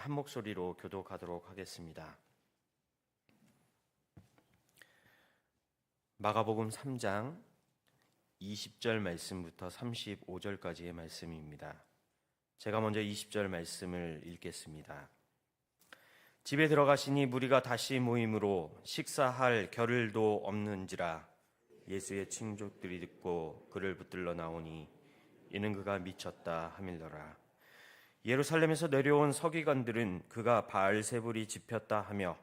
한 목소리로 교독하도록 하겠습니다. 마가복음 3장 20절 말씀부터 35절까지의 말씀입니다. 제가 먼저 20절 말씀을 읽겠습니다. 집에 들어가시니 무리가 다시 모임으로 식사할 겨를도 없는지라 예수의 친족들이 듣고 그를 붙들러 나오니 이는 그가 미쳤다 하밀더라. 예루살렘에서 내려온 서기관들은 그가 바알세불이 집혔다 하며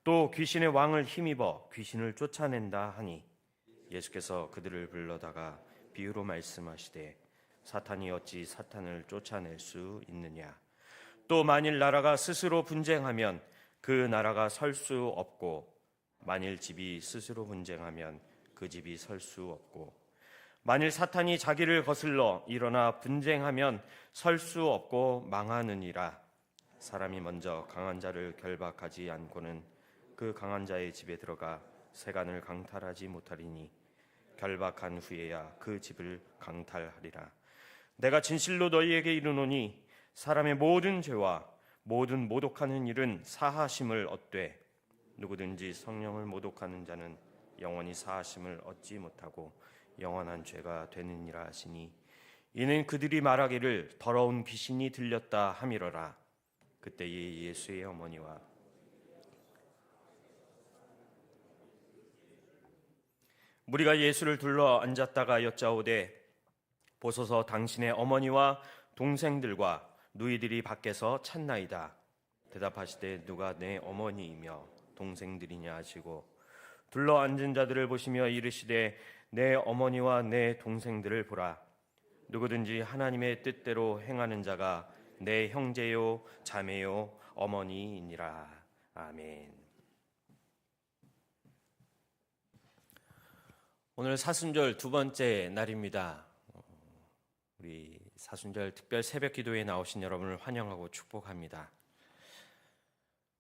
또 귀신의 왕을 힘입어 귀신을 쫓아낸다 하니 예수께서 그들을 불러다가 비유로 말씀하시되 사탄이 어찌 사탄을 쫓아낼 수 있느냐. 또 만일 나라가 스스로 분쟁하면 그 나라가 설 수 없고 만일 집이 스스로 분쟁하면 그 집이 설 수 없고 만일 사탄이 자기를 거슬러 일어나 분쟁하면 설 수 없고 망하느니라. 사람이 먼저 강한 자를 결박하지 않고는 그 강한 자의 집에 들어가 세간을 강탈하지 못하리니 결박한 후에야 그 집을 강탈하리라. 내가 진실로 너희에게 이르노니 사람의 모든 죄와 모든 모독하는 일은 사하심을 얻되 누구든지 성령을 모독하는 자는 영원히 사하심을 얻지 못하고 영원한 죄가 되느니라 하시니 이는 그들이 말하기를 더러운 귀신이 들렸다 하미러라. 그때에 예수의 어머니와 무리가 예수를 둘러 앉았다가 여짜오되 보소서 당신의 어머니와 동생들과 누이들이 밖에서 찾나이다. 대답하시되 누가 내 어머니이며 동생들이냐 하시고 둘러 앉은 자들을 보시며 이르시되 내 어머니와 내 동생들을 보라. 누구든지 하나님의 뜻대로 행하는 자가 내 형제요 자매요 어머니이니라. 아멘. 오늘 사순절 두 번째 날입니다. 우리 사순절 특별 새벽 기도에 나오신 여러분을 환영하고 축복합니다.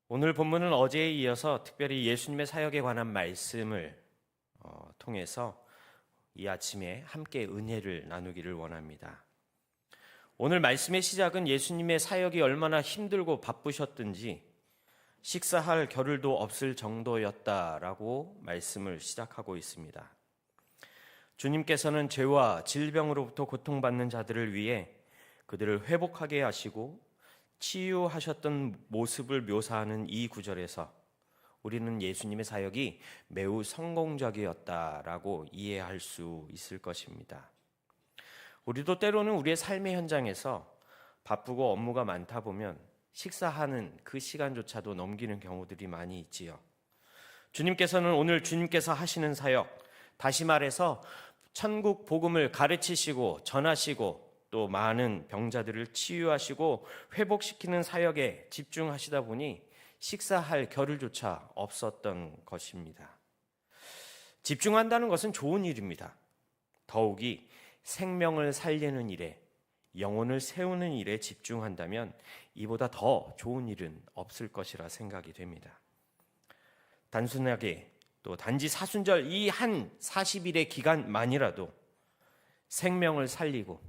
오늘 본문은 어제에 이어서 특별히 예수님의 사역에 관한 말씀을 통해서 이 아침에 함께 은혜를 나누기를 원합니다. 오늘 말씀의 시작은 예수님의 사역이 얼마나 힘들고 바쁘셨든지 식사할 겨를도 없을 정도였다라고 말씀을 시작하고 있습니다. 주님께서는 죄와 질병으로부터 고통받는 자들을 위해 그들을 회복하게 하시고 치유하셨던 모습을 묘사하는 이 구절에서 우리는 예수님의 사역이 매우 성공적이었다라고 이해할 수 있을 것입니다. 우리도 때로는 우리의 삶의 현장에서 바쁘고 업무가 많다 보면 식사하는 그 시간조차도 넘기는 경우들이 많이 있지요. 주님께서는 오늘 주님께서 하시는 사역, 다시 말해서 천국 복음을 가르치시고 전하시고 또 많은 병자들을 치유하시고 회복시키는 사역에 집중하시다 보니 식사할 겨를조차 없었던 것입니다. 집중한다는 것은 좋은 일입니다. 더욱이 생명을 살리는 일에, 영혼을 세우는 일에 집중한다면 이보다 더 좋은 일은 없을 것이라 생각이 됩니다. 단순하게 또 단지 사순절 이 한 40일의 기간만이라도 생명을 살리고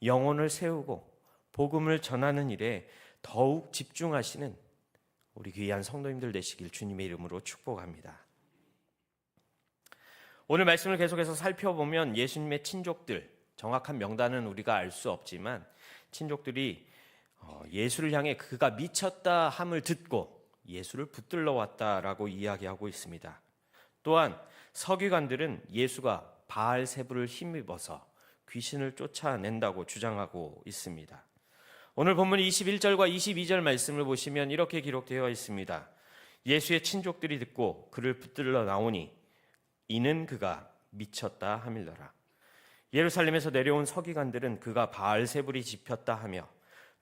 영혼을 세우고 복음을 전하는 일에 더욱 집중하시는 우리 귀한 성도님들 되시길 주님의 이름으로 축복합니다. 오늘 말씀을 계속해서 살펴보면 예수님의 친족들, 정확한 명단은 우리가 알 수 없지만 친족들이 예수를 향해 그가 미쳤다 함을 듣고 예수를 붙들러 왔다라고 이야기하고 있습니다. 또한 서기관들은 예수가 바알세불을 힘입어서 귀신을 쫓아낸다고 주장하고 있습니다. 오늘 본문 21절과 22절 말씀을 보시면 이렇게 기록되어 있습니다. 예수의 친족들이 듣고 그를 붙들러 나오니 이는 그가 미쳤다 하밀더라. 예루살렘에서 내려온 서기관들은 그가 바알세불이 집혔다 하며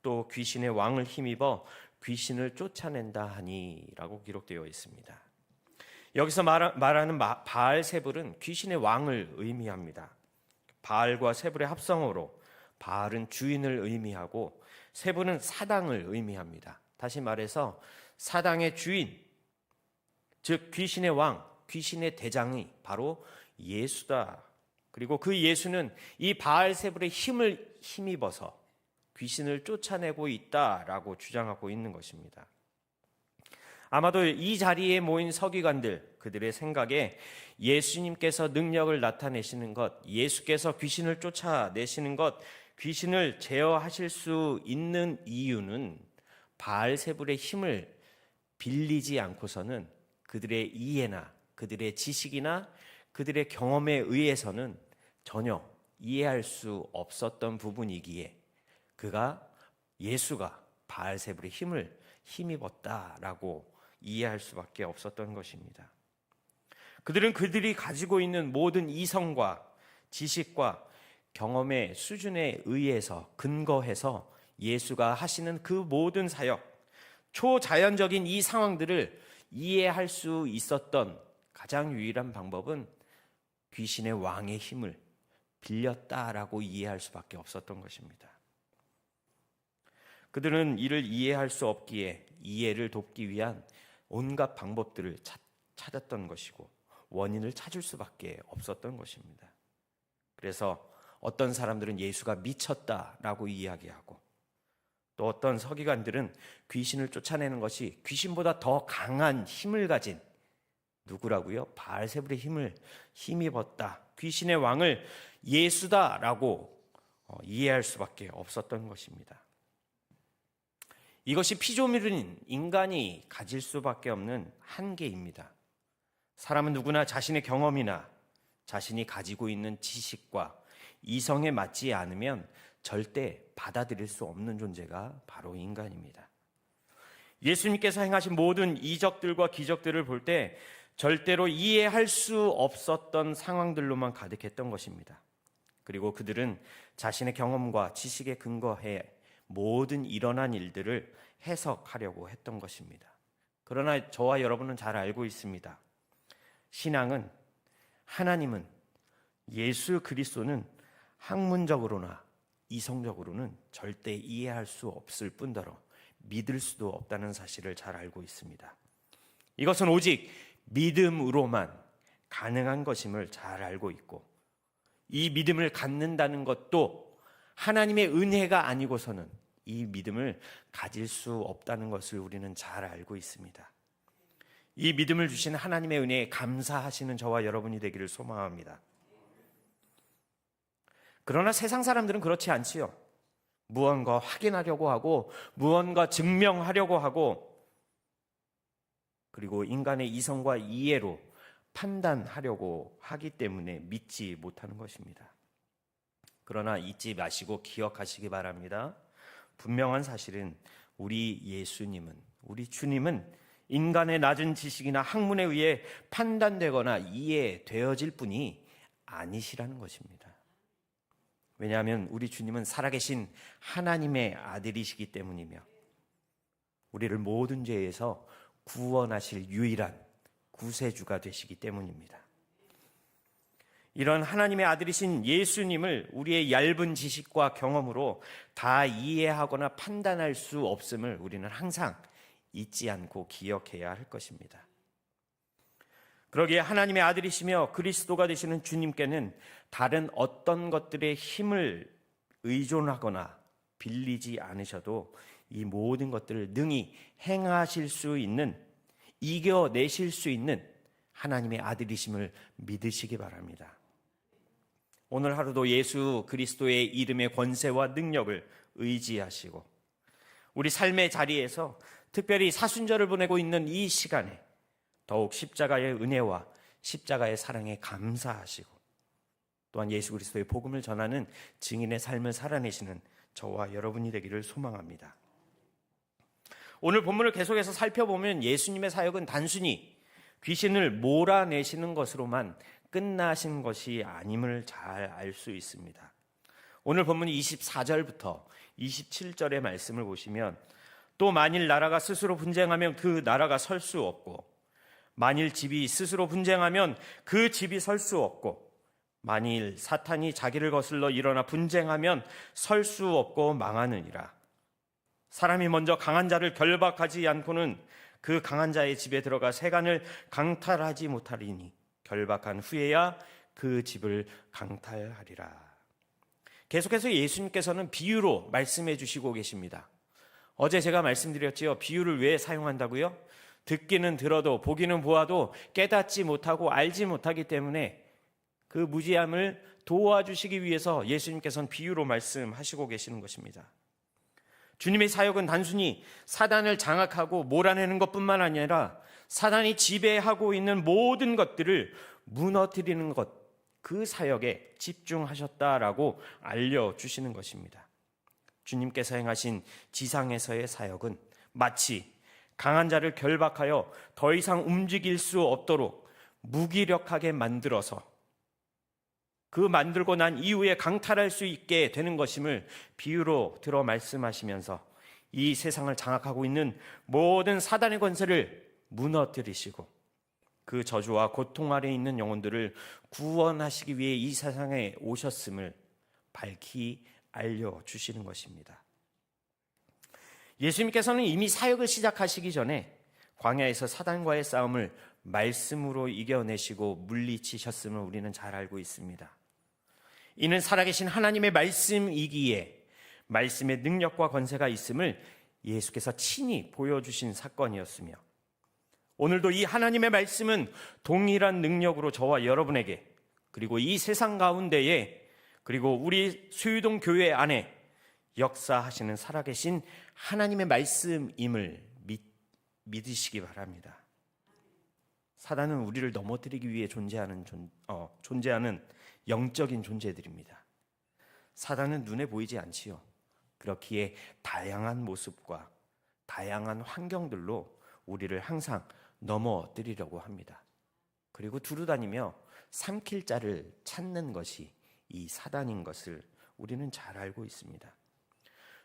또 귀신의 왕을 힘입어 귀신을 쫓아낸다 하니 라고 기록되어 있습니다. 여기서 말하는 바알세불은 귀신의 왕을 의미합니다. 바알과 세불의 합성어로 바알은 주인을 의미하고 세불은 사당을 의미합니다. 다시 말해서 사당의 주인, 즉 귀신의 왕, 귀신의 대장이 바로 예수다. 그리고 그 예수는 이 바알세불의 힘을 힘입어서 귀신을 쫓아내고 있다라고 주장하고 있는 것입니다. 아마도 이 자리에 모인 서기관들, 그들의 생각에 예수님께서 능력을 나타내시는 것, 예수께서 귀신을 쫓아내시는 것, 귀신을 제어하실 수 있는 이유는 바알세불의 힘을 빌리지 않고서는 그들의 이해나 그들의 지식이나 그들의 경험에 의해서는 전혀 이해할 수 없었던 부분이기에 예수가 바알세불의 힘을 힘입었다라고 이해할 수밖에 없었던 것입니다. 그들은 그들이 가지고 있는 모든 이성과 지식과 경험의 수준에 의해서 근거해서 예수가 하시는 그 모든 사역, 초자연적인 이 상황들을 이해할 수 있었던 가장 유일한 방법은 귀신의 왕의 힘을 빌렸다라고 이해할 수밖에 없었던 것입니다. 그들은 이를 이해할 수 없기에 이해를 돕기 위한 온갖 방법들을 찾았던 것이고 원인을 찾을 수밖에 없었던 것입니다. 그래서 어떤 사람들은 예수가 미쳤다라고 이야기하고 또 어떤 서기관들은 귀신을 쫓아내는 것이 귀신보다 더 강한 힘을 가진 누구라고요? 바알세불의 힘을 힘입었다. 귀신의 왕을 예수다라고 이해할 수밖에 없었던 것입니다. 이것이 피조물인 인간이 가질 수밖에 없는 한계입니다. 사람은 누구나 자신의 경험이나 자신이 가지고 있는 지식과 이성에 맞지 않으면 절대 받아들일 수 없는 존재가 바로 인간입니다. 예수님께서 행하신 모든 이적들과 기적들을 볼 때 절대로 이해할 수 없었던 상황들로만 가득했던 것입니다. 그리고 그들은 자신의 경험과 지식에 근거해 모든 일어난 일들을 해석하려고 했던 것입니다. 그러나 저와 여러분은 잘 알고 있습니다. 신앙은, 하나님은, 예수 그리스도는 학문적으로나 이성적으로는 절대 이해할 수 없을 뿐더러 믿을 수도 없다는 사실을 잘 알고 있습니다. 이것은 오직 믿음으로만 가능한 것임을 잘 알고 있고 이 믿음을 갖는다는 것도 하나님의 은혜가 아니고서는 이 믿음을 가질 수 없다는 것을 우리는 잘 알고 있습니다. 이 믿음을 주신 하나님의 은혜에 감사하시는 저와 여러분이 되기를 소망합니다. 그러나 세상 사람들은 그렇지 않지요. 무언가 확인하려고 하고 무언가 증명하려고 하고 그리고 인간의 이성과 이해로 판단하려고 하기 때문에 믿지 못하는 것입니다. 그러나 잊지 마시고 기억하시기 바랍니다. 분명한 사실은 우리 예수님은, 우리 주님은 인간의 낮은 지식이나 학문에 의해 판단되거나 이해되어질 분이 아니시라는 것입니다. 왜냐하면 우리 주님은 살아계신 하나님의 아들이시기 때문이며 우리를 모든 죄에서 구원하실 유일한 구세주가 되시기 때문입니다. 이런 하나님의 아들이신 예수님을 우리의 얇은 지식과 경험으로 다 이해하거나 판단할 수 없음을 우리는 항상 잊지 않고 기억해야 할 것입니다. 그러기에 하나님의 아들이시며 그리스도가 되시는 주님께는 다른 어떤 것들의 힘을 의존하거나 빌리지 않으셔도 이 모든 것들을 능히 행하실 수 있는, 이겨내실 수 있는 하나님의 아들이심을 믿으시기 바랍니다. 오늘 하루도 예수 그리스도의 이름의 권세와 능력을 의지하시고 우리 삶의 자리에서 특별히 사순절을 보내고 있는 이 시간에 더욱 십자가의 은혜와 십자가의 사랑에 감사하시고 또한 예수 그리스도의 복음을 전하는 증인의 삶을 살아내시는 저와 여러분이 되기를 소망합니다. 오늘 본문을 계속해서 살펴보면 예수님의 사역은 단순히 귀신을 몰아내시는 것으로만 끝나신 것이 아님을 잘 알 수 있습니다. 오늘 본문 24절부터 27절의 말씀을 보시면 또 만일 나라가 스스로 분쟁하면 그 나라가 설 수 없고 만일 집이 스스로 분쟁하면 그 집이 설 수 없고 만일 사탄이 자기를 거슬러 일어나 분쟁하면 설 수 없고 망하느니라. 사람이 먼저 강한 자를 결박하지 않고는 그 강한 자의 집에 들어가 세간을 강탈하지 못하리니 결박한 후에야 그 집을 강탈하리라. 계속해서 예수님께서는 비유로 말씀해 주시고 계십니다. 어제 제가 말씀드렸지요. 비유를 왜 사용한다고요? 듣기는 들어도 보기는 보아도 깨닫지 못하고 알지 못하기 때문에 그 무지함을 도와주시기 위해서 예수님께서는 비유로 말씀하시고 계시는 것입니다. 주님의 사역은 단순히 사단을 장악하고 몰아내는 것뿐만 아니라 사단이 지배하고 있는 모든 것들을 무너뜨리는 것, 그 사역에 집중하셨다라고 알려주시는 것입니다. 주님께서 행하신 지상에서의 사역은 마치 강한 자를 결박하여 더 이상 움직일 수 없도록 무기력하게 만들어서 그 만들고 난 이후에 강탈할 수 있게 되는 것임을 비유로 들어 말씀하시면서 이 세상을 장악하고 있는 모든 사단의 권세를 무너뜨리시고 그 저주와 고통 아래에 있는 영혼들을 구원하시기 위해 이 세상에 오셨음을 밝히 알려주시는 것입니다. 예수님께서는 이미 사역을 시작하시기 전에 광야에서 사단과의 싸움을 말씀으로 이겨내시고 물리치셨음을 우리는 잘 알고 있습니다. 이는 살아계신 하나님의 말씀이기에 말씀의 능력과 권세가 있음을 예수께서 친히 보여주신 사건이었으며, 오늘도 이 하나님의 말씀은 동일한 능력으로 저와 여러분에게, 그리고 이 세상 가운데에, 그리고 우리 수유동 교회 안에 역사하시는 살아계신 하나님의 말씀임을 믿으시기 바랍니다. 사단은 우리를 넘어뜨리기 위해 존재하는 영적인 존재들입니다. 사단은 눈에 보이지 않지요. 그렇기에 다양한 모습과 다양한 환경들로 우리를 항상 넘어뜨리려고 합니다. 그리고 두루다니며 삼킬 자를 찾는 것이 이 사단인 것을 우리는 잘 알고 있습니다.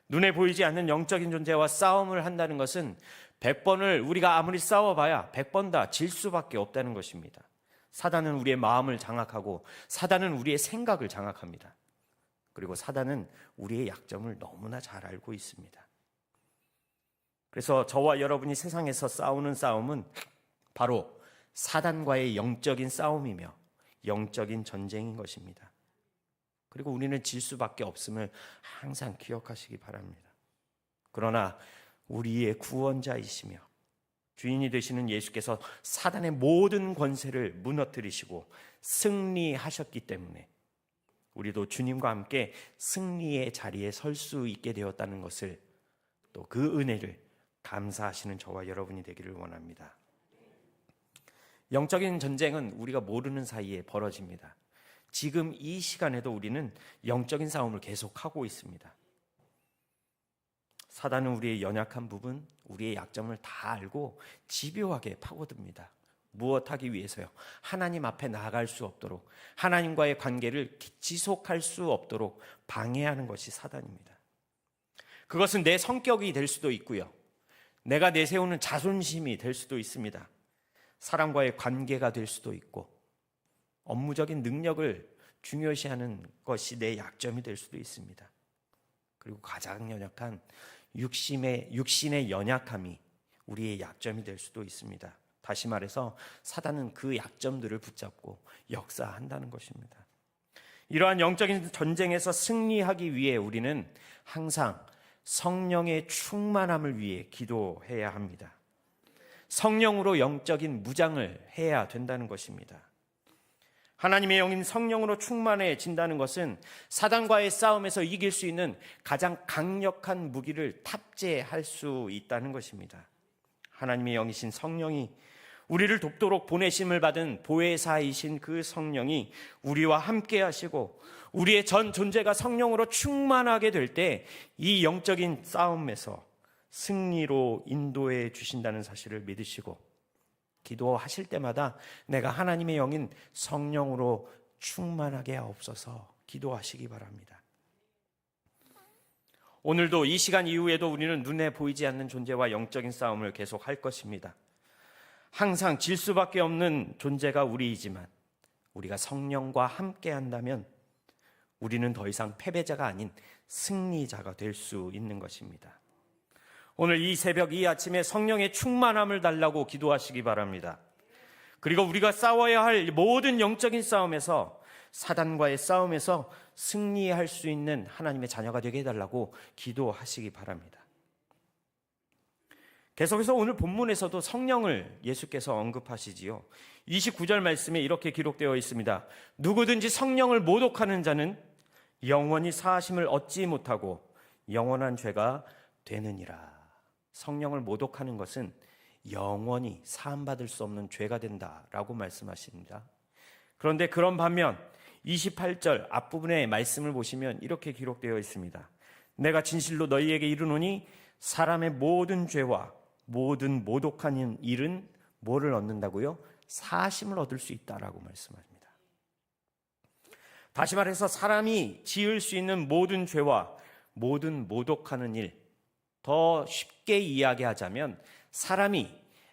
눈에 보이지 않는 영적인 존재와 싸움을 한다는 것은 100번을 우리가 아무리 싸워봐야 100번 다 질 수밖에 없다는 것입니다. 사단은 우리의 마음을 장악하고 사단은 우리의 생각을 장악합니다. 그리고 사단은 우리의 약점을 너무나 잘 알고 있습니다. 그래서 저와 여러분이 세상에서 싸우는 싸움은 바로 사단과의 영적인 싸움이며 영적인 전쟁인 것입니다. 그리고 우리는 질 수밖에 없음을 항상 기억하시기 바랍니다. 그러나 우리의 구원자이시며 주인이 되시는 예수께서 사단의 모든 권세를 무너뜨리시고 승리하셨기 때문에 우리도 주님과 함께 승리의 자리에 설 수 있게 되었다는 것을, 또 그 은혜를 감사하시는 저와 여러분이 되기를 원합니다. 영적인 전쟁은 우리가 모르는 사이에 벌어집니다. 지금 이 시간에도 우리는 영적인 싸움을 계속하고 있습니다. 사단은 우리의 연약한 부분, 우리의 약점을 다 알고 집요하게 파고듭니다. 무엇하기 위해서요? 하나님 앞에 나아갈 수 없도록, 하나님과의 관계를 지속할 수 없도록 방해하는 것이 사단입니다. 그것은 내 성격이 될 수도 있고요, 내가 내세우는 자존심이 될 수도 있습니다. 사람과의 관계가 될 수도 있고, 업무적인 능력을 중요시하는 것이 내 약점이 될 수도 있습니다. 그리고 가장 연약한 육신의 연약함이 우리의 약점이 될 수도 있습니다. 다시 말해서 사단은 그 약점들을 붙잡고 역사한다는 것입니다. 이러한 영적인 전쟁에서 승리하기 위해 우리는 항상 성령의 충만함을 위해 기도해야 합니다. 성령으로 영적인 무장을 해야 된다는 것입니다. 하나님의 영인 성령으로 충만해진다는 것은 사단과의 싸움에서 이길 수 있는 가장 강력한 무기를 탑재할 수 있다는 것입니다. 하나님의 영이신 성령이, 우리를 돕도록 보내심을 받은 보혜사이신 그 성령이 우리와 함께 하시고 우리의 전 존재가 성령으로 충만하게 될 때 이 영적인 싸움에서 승리로 인도해 주신다는 사실을 믿으시고, 기도하실 때마다 내가 하나님의 영인 성령으로 충만하게 하옵소서 기도하시기 바랍니다. 오늘도 이 시간 이후에도 우리는 눈에 보이지 않는 존재와 영적인 싸움을 계속할 것입니다. 항상 질 수밖에 없는 존재가 우리이지만 우리가 성령과 함께 한다면 우리는 더 이상 패배자가 아닌 승리자가 될 수 있는 것입니다. 오늘 이 새벽, 이 아침에 성령의 충만함을 달라고 기도하시기 바랍니다. 그리고 우리가 싸워야 할 모든 영적인 싸움에서 사단과의 싸움에서 승리할 수 있는 하나님의 자녀가 되게 해달라고 기도하시기 바랍니다. 계속해서 오늘 본문에서도 성령을 예수께서 언급하시지요. 29절 말씀에 이렇게 기록되어 있습니다. 누구든지 성령을 모독하는 자는 영원히 사하심을 얻지 못하고 영원한 죄가 되느니라. 성령을 모독하는 것은 영원히 사함받을 수 없는 죄가 된다라고 말씀하십니다. 그런데 그런 반면 28절 앞부분의 말씀을 보시면 이렇게 기록되어 있습니다. 내가 진실로 너희에게 이르노니 사람의 모든 죄와 모든 모독하는 일은 뭐를 얻는다고요? 사하심을 얻을 수 있다라고 말씀합니다. 다시 말해서 사람이 지을 수 있는 모든 죄와 모든 모독하는 일, 더 쉽게 이야기하자면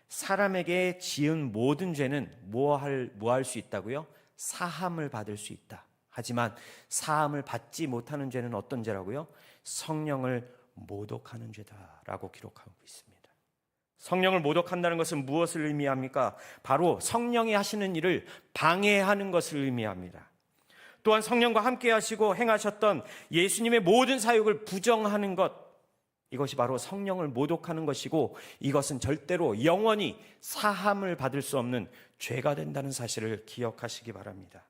사람에게 지은 모든 죄는 뭐 할 수 있다고요? 사함을 받을 수 있다. 하지만 사함을 받지 못하는 죄는 어떤 죄라고요? 성령을 모독하는 죄다라고 기록하고 있습니다. 성령을 모독한다는 것은 무엇을 의미합니까? 바로 성령이 하시는 일을 방해하는 것을 의미합니다. 또한 성령과 함께 하시고 행하셨던 예수님의 모든 사역을 부정하는 것, 이것이 바로 성령을 모독하는 것이고 이것은 절대로 영원히 사함을 받을 수 없는 죄가 된다는 사실을 기억하시기 바랍니다.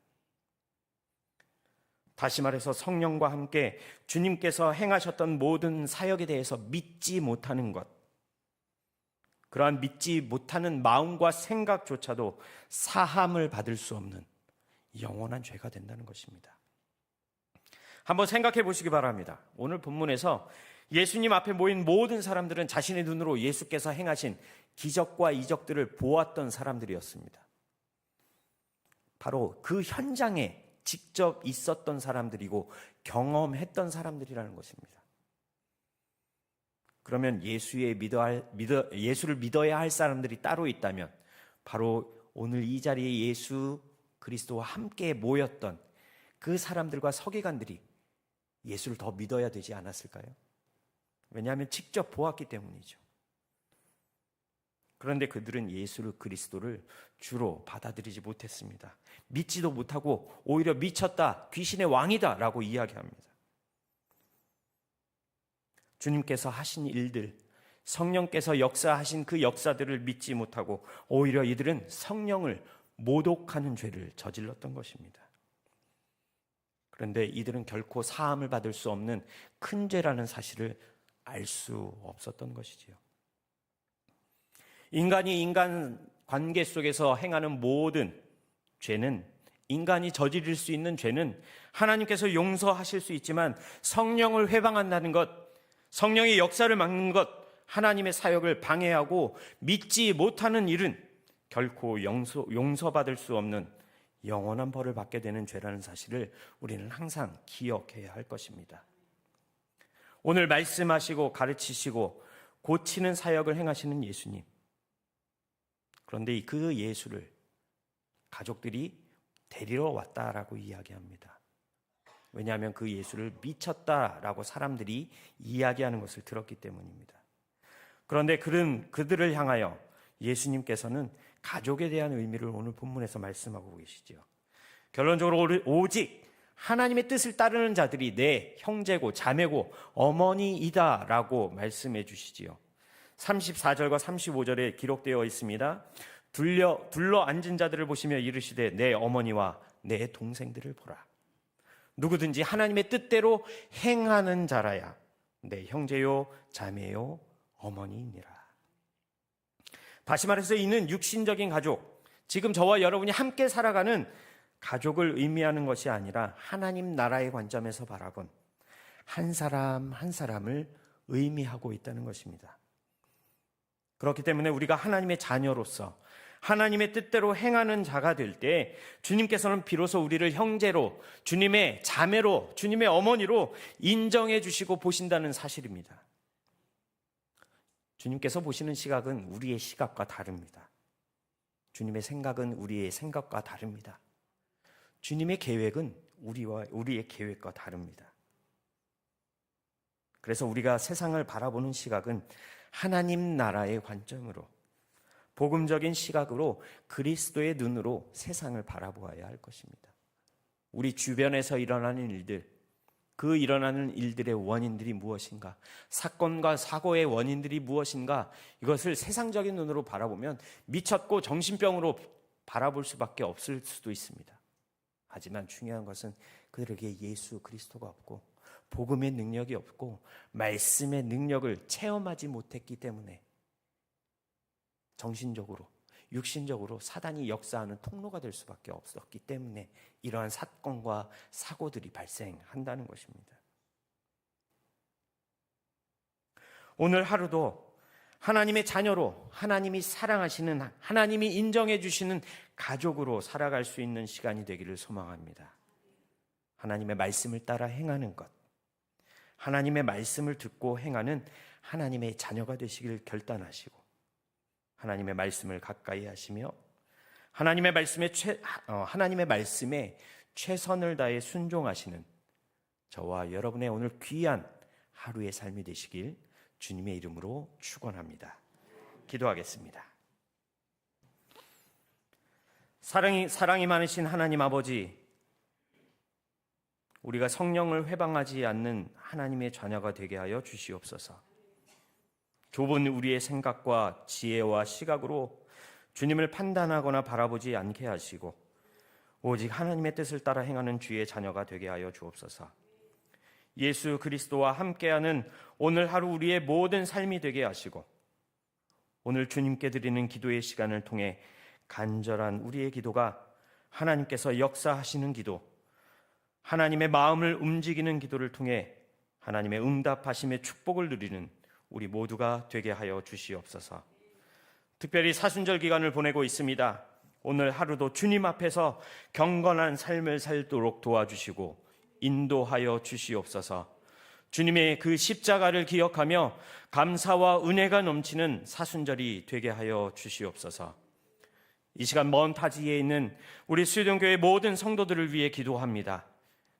다시 말해서 성령과 함께 주님께서 행하셨던 모든 사역에 대해서 믿지 못하는 것, 그러한 믿지 못하는 마음과 생각조차도 사함을 받을 수 없는 영원한 죄가 된다는 것입니다. 한번 생각해 보시기 바랍니다. 오늘 본문에서 예수님 앞에 모인 모든 사람들은 자신의 눈으로 예수께서 행하신 기적과 이적들을 보았던 사람들이었습니다. 바로 그 현장에 직접 있었던 사람들이고 경험했던 사람들이라는 것입니다. 그러면 예수를 믿어야 할 사람들이 따로 있다면 바로 오늘 이 자리에 예수 그리스도와 함께 모였던 그 사람들과 서기관들이 예수를 더 믿어야 되지 않았을까요? 왜냐하면 직접 보았기 때문이죠. 그런데 그들은 예수 그리스도를 주로 받아들이지 못했습니다. 믿지도 못하고 오히려 미쳤다, 귀신의 왕이다 라고 이야기합니다. 주님께서 하신 일들, 성령께서 역사하신 그 역사들을 믿지 못하고 오히려 이들은 성령을 모독하는 죄를 저질렀던 것입니다. 그런데 이들은 결코 사함을 받을 수 없는 큰 죄라는 사실을 알 수 없었던 것이지요. 인간이 인간 관계 속에서 행하는 모든 죄는, 인간이 저지를 수 있는 죄는 하나님께서 용서하실 수 있지만 성령을 회방한다는 것, 성령의 역사를 막는 것, 하나님의 사역을 방해하고 믿지 못하는 일은 결코 용서받을 수 없는 영원한 벌을 받게 되는 죄라는 사실을 우리는 항상 기억해야 할 것입니다. 오늘 말씀하시고 가르치시고 고치는 사역을 행하시는 예수님, 그런데 그 예수를 가족들이 데리러 왔다라고 이야기합니다. 왜냐하면 그 예수를 미쳤다라고 사람들이 이야기하는 것을 들었기 때문입니다. 그런데 그들을 향하여 예수님께서는 가족에 대한 의미를 오늘 본문에서 말씀하고 계시죠. 결론적으로 오직 하나님의 뜻을 따르는 자들이 내 형제고 자매고 어머니이다 라고 말씀해 주시지요. 34절과 35절에 기록되어 있습니다. 둘러 앉은 자들을 보시며 이르시되 내 어머니와 내 동생들을 보라. 누구든지 하나님의 뜻대로 행하는 자라야 내 형제요 자매요 어머니이니라. 다시 말해서 이는 육신적인 가족, 지금 저와 여러분이 함께 살아가는 가족을 의미하는 것이 아니라 하나님 나라의 관점에서 바라본 한 사람 한 사람을 의미하고 있다는 것입니다. 그렇기 때문에 우리가 하나님의 자녀로서 하나님의 뜻대로 행하는 자가 될 때 주님께서는 비로소 우리를 형제로, 주님의 자매로, 주님의 어머니로 인정해 주시고 보신다는 사실입니다. 주님께서 보시는 시각은 우리의 시각과 다릅니다. 주님의 생각은 우리의 생각과 다릅니다. 주님의 계획은 우리의 계획과 다릅니다. 그래서 우리가 세상을 바라보는 시각은 하나님 나라의 관점으로, 복음적인 시각으로, 그리스도의 눈으로 세상을 바라보아야 할 것입니다. 우리 주변에서 일어나는 일들, 그 일어나는 일들의 원인들이 무엇인가, 사건과 사고의 원인들이 무엇인가, 이것을 세상적인 눈으로 바라보면 미쳤고 정신병으로 바라볼 수밖에 없을 수도 있습니다. 하지만 중요한 것은 그들에게 예수 그리스도가 없고 복음의 능력이 없고 말씀의 능력을 체험하지 못했기 때문에 정신적으로, 육신적으로 사단이 역사하는 통로가 될 수밖에 없었기 때문에 이러한 사건과 사고들이 발생한다는 것입니다. 오늘 하루도 하나님의 자녀로, 하나님이 사랑하시는, 하나님이 인정해 주시는 가족으로 살아갈 수 있는 시간이 되기를 소망합니다. 하나님의 말씀을 따라 행하는 것, 하나님의 말씀을 듣고 행하는 하나님의 자녀가 되시길 결단하시고 하나님의 말씀을 가까이 하시며 하나님의 말씀에 최선을 다해 순종하시는 저와 여러분의 오늘 귀한 하루의 삶이 되시길 주님의 이름으로 축원합니다. 기도하겠습니다. 사랑이 많으신 하나님 아버지, 우리가 성령을 회방하지 않는 하나님의 자녀가 되게 하여 주시옵소서. 좁은 우리의 생각과 지혜와 시각으로 주님을 판단하거나 바라보지 않게 하시고 오직 하나님의 뜻을 따라 행하는 주의 자녀가 되게 하여 주옵소서. 예수 그리스도와 함께하는 오늘 하루 우리의 모든 삶이 되게 하시고 오늘 주님께 드리는 기도의 시간을 통해 간절한 우리의 기도가 하나님께서 역사하시는 기도, 하나님의 마음을 움직이는 기도를 통해 하나님의 응답하심의 축복을 누리는 우리 모두가 되게 하여 주시옵소서. 특별히 사순절 기간을 보내고 있습니다. 오늘 하루도 주님 앞에서 경건한 삶을 살도록 도와주시고 인도하여 주시옵소서. 주님의 그 십자가를 기억하며 감사와 은혜가 넘치는 사순절이 되게 하여 주시옵소서. 이 시간 먼 타지에 있는 우리 수련교회 모든 성도들을 위해 기도합니다.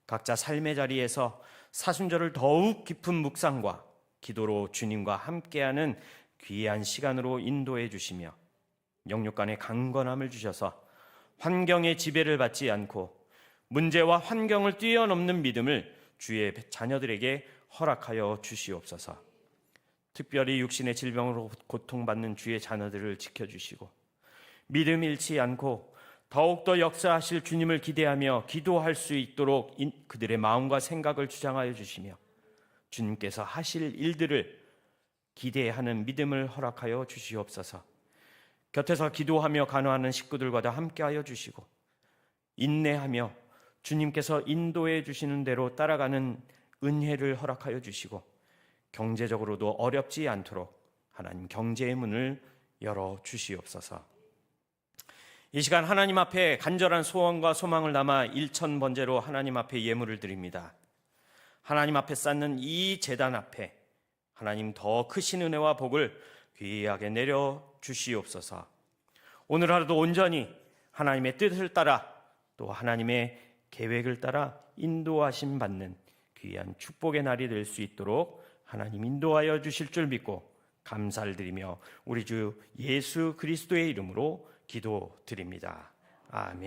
각자 삶의 자리에서 사순절을 더욱 깊은 묵상과 기도로 주님과 함께하는 귀한 시간으로 인도해 주시며 영육 간의 강건함을 주셔서 환경의 지배를 받지 않고 문제와 환경을 뛰어넘는 믿음을 주의 자녀들에게 허락하여 주시옵소서. 특별히 육신의 질병으로 고통받는 주의 자녀들을 지켜주시고 믿음 잃지 않고 더욱더 역사하실 주님을 기대하며 기도할 수 있도록 그들의 마음과 생각을 주장하여 주시며 주님께서 하실 일들을 기대하는 믿음을 허락하여 주시옵소서. 곁에서 기도하며 간호하는 식구들과도 함께하여 주시고 인내하며 주님께서 인도해 주시는 대로 따라가는 은혜를 허락하여 주시고 경제적으로도 어렵지 않도록 하나님 경제의 문을 열어 주시옵소서. 이 시간 하나님 앞에 간절한 소원과 소망을 담아 1000번제로 하나님 앞에 예물을 드립니다. 하나님 앞에 쌓는 이 제단 앞에 하나님 더 크신 은혜와 복을 귀하게 내려 주시옵소서. 오늘 하루도 온전히 하나님의 뜻을 따라 또 하나님의 계획을 따라 인도하심 받는 귀한 축복의 날이 될 수 있도록 하나님 인도하여 주실 줄 믿고 감사를 드리며 우리 주 예수 그리스도의 이름으로 기도드립니다. 아멘.